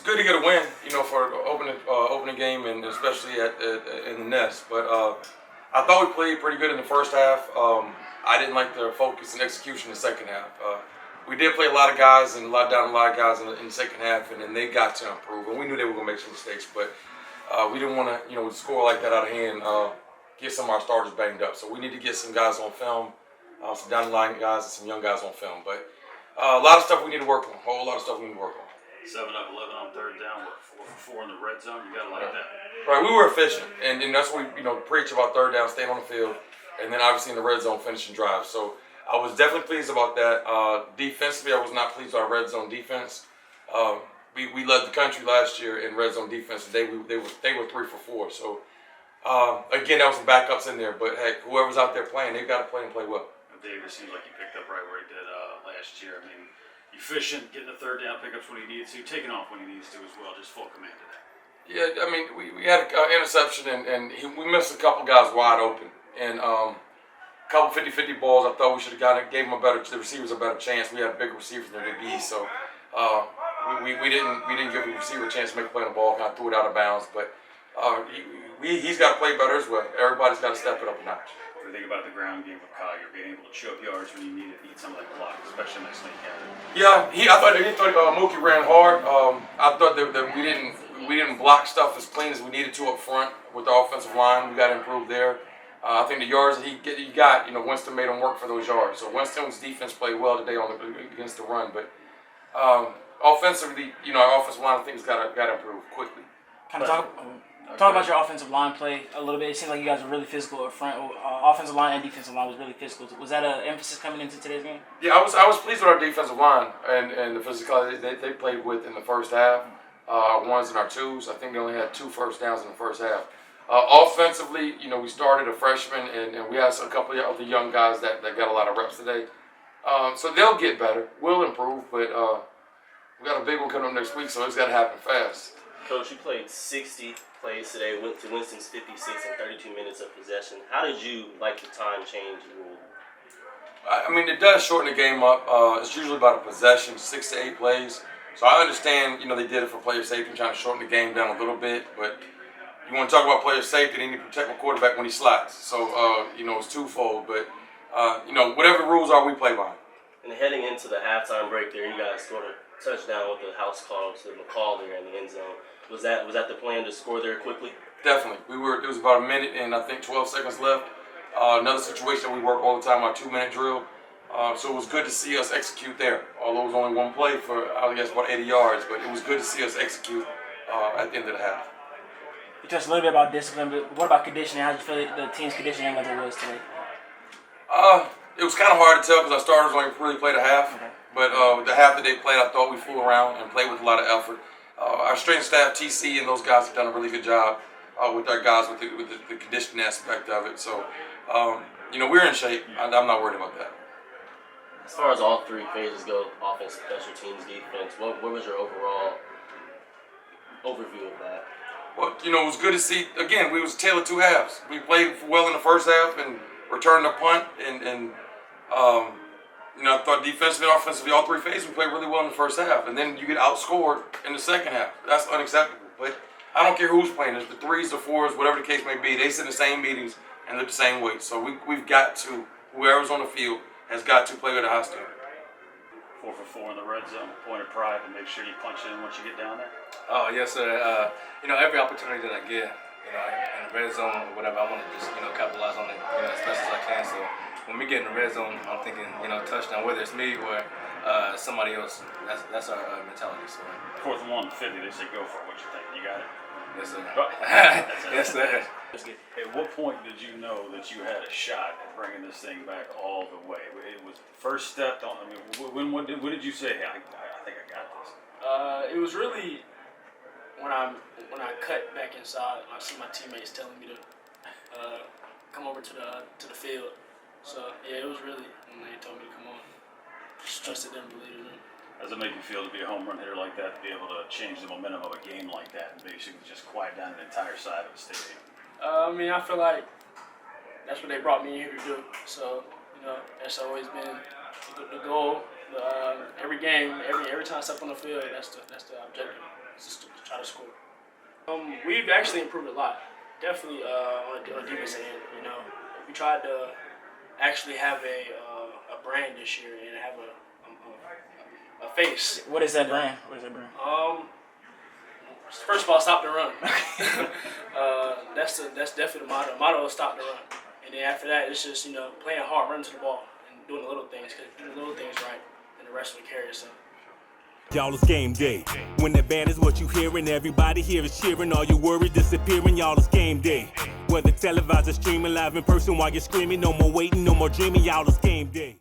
good to get a win, for the opening game and especially in the Nest. But I thought we played pretty good in the first half. I didn't like the focus and execution in the second half. We did play a lot of guys and a lot of guys in the second half, and then they got to improve. And we knew they were going to make some mistakes, but we didn't want to, score like that out of hand. Get some of our starters banged up. So we need to get some guys on film, some down the line guys and some young guys on film. But a lot of stuff we need to work on. A whole lot of stuff we need to work on. 7 of 11 on third down, 4 for 4 in the red zone. You gotta like that. Right, we were efficient, and that's what we preach about third down, staying on the field, and then obviously in the red zone finishing drives. So I was definitely pleased about that. Defensively, I was not pleased with our red zone defense. We led the country last year in red zone defense. They were 3 for 4. So again, that was some backups in there, but heck, whoever's out there playing, they've got to play and play well. Davis seems like he picked up right where he did last year. I mean, efficient, getting the third down pickups when he needs to, taking off when he needs to as well, just full command of that. Yeah, I mean, we had an interception, and we missed a couple guys wide open. And a couple 50-50 balls, I thought we should have gave them the receivers a better chance. We had big receivers than the B, so we didn't give the receiver a chance to make a play on the ball, kind of threw it out of bounds. But he's got to play better as well. Everybody's got to step it up a notch. What do you think about the ground game with Collier, being able to choke yards when you need it, eat some of that clock, especially next week? Yeah, I thought Mookie ran hard. I thought that we didn't block stuff as clean as we needed to up front with the offensive line. We got to improve there. I think the yards that he got, Winston made him work for those yards. So Winston's defense played well today against the run, but offensively, our offensive line I think has got to improve quickly. Kind of talk about your offensive line play a little bit. It seemed like you guys were really physical up front. Offensive line and defensive line was really physical. Was that an emphasis coming into today's game? Yeah, I was pleased with our defensive line and the physicality they played with in the first half. Our ones and our twos. I think they only had 2 first downs in the first half. Offensively, we started a freshman and we had a couple of the young guys that got a lot of reps today. So they'll get better. We'll improve, but we got a big one coming up next week, so it's got to happen fast. Coach, you played 60 plays today, went to Winston's 56 and 32 minutes of possession. How did you like the time change rule? I mean, it does shorten the game up. It's usually about a possession, 6 to 8 plays. So I understand, they did it for player safety, trying to shorten the game down a little bit. But you want to talk about player safety, they need to protect the quarterback when he slides. So, it's twofold. But, whatever the rules are, we play by. And heading into the halftime break there, you guys scored a touchdown with the house call to McCall there in the end zone. Was that the plan to score there quickly? Definitely. It was about a minute and I think 12 seconds left. Another situation we work all the time, our 2-minute drill. So it was good to see us execute there. Although it was only one play for, I guess, about 80 yards, but it was good to see us execute at the end of the half. You touched a little bit about discipline, but what about conditioning? How did you feel the team's conditioning level was today? It was kind of hard to tell because our starters only really played a half. Okay. But the half that they played, I thought we flew around and played with a lot of effort. Our strength staff, TC, and those guys have done a really good job with our guys with the conditioning aspect of it. So, we're in shape. I'm not worried about that. As far as all 3 phases go, offense, special teams, defense, what was your overall overview of that? Well, it was good to see. Again, we was a tale of 2 halves. We played well in the first half and returned the punt, and I thought defensively and offensively, all 3 phases, we played really well in the first half. And then you get outscored in the second half. That's unacceptable. But I don't care who's playing. It's the 3s, the 4s, whatever the case may be. They sit in the same meetings and live the same way. So we've got to, whoever's on the field has got to play with a high standard. 4 for 4 in the red zone, point of pride to make sure you punch in once you get down there. Oh, yes, sir. Every opportunity that I get, in the red zone or whatever, I want to just, capitalize on it, as best as I can. So when we get in the red zone, I'm thinking, touchdown, whether it's me or somebody else. That's our mentality. So 4th and 1, 50. They say go for it. What you think? You got it? Yes, sir. Yes, sir. At what point did you know that you had a shot at bringing this thing back all the way? It was the first step. When did you say, hey, I think I got this? It was really when I cut back inside. I see my teammates telling me to come over to the field. So yeah, it was really when they told me to come on. Just trusted them, believed in them. How does it make you feel to be a home run hitter like that, to be able to change the momentum of a game like that and basically just quiet down the entire side of the stadium? I feel like that's what they brought me here to do. So, that's always been the goal. every game, every time I step on the field, that's the objective. It's just to try to score. We've actually improved a lot. Definitely on the defense end. You know, we tried to actually have a brand this year and have a face. What is that brand? First of all, stop the run. That's definitely the motto. The motto is stop the run. And then after that, it's just, you know, playing hard, running to the ball, and doing the little things. Because doing the little things right, and the rest will carry itself. Y'all, it's game day. When the band is what you hearing, everybody here is cheering. All your worries disappearing, y'all, it's game day. Whether televised or streaming live in person while you're screaming, no more waiting, no more dreaming, y'all, it's game day.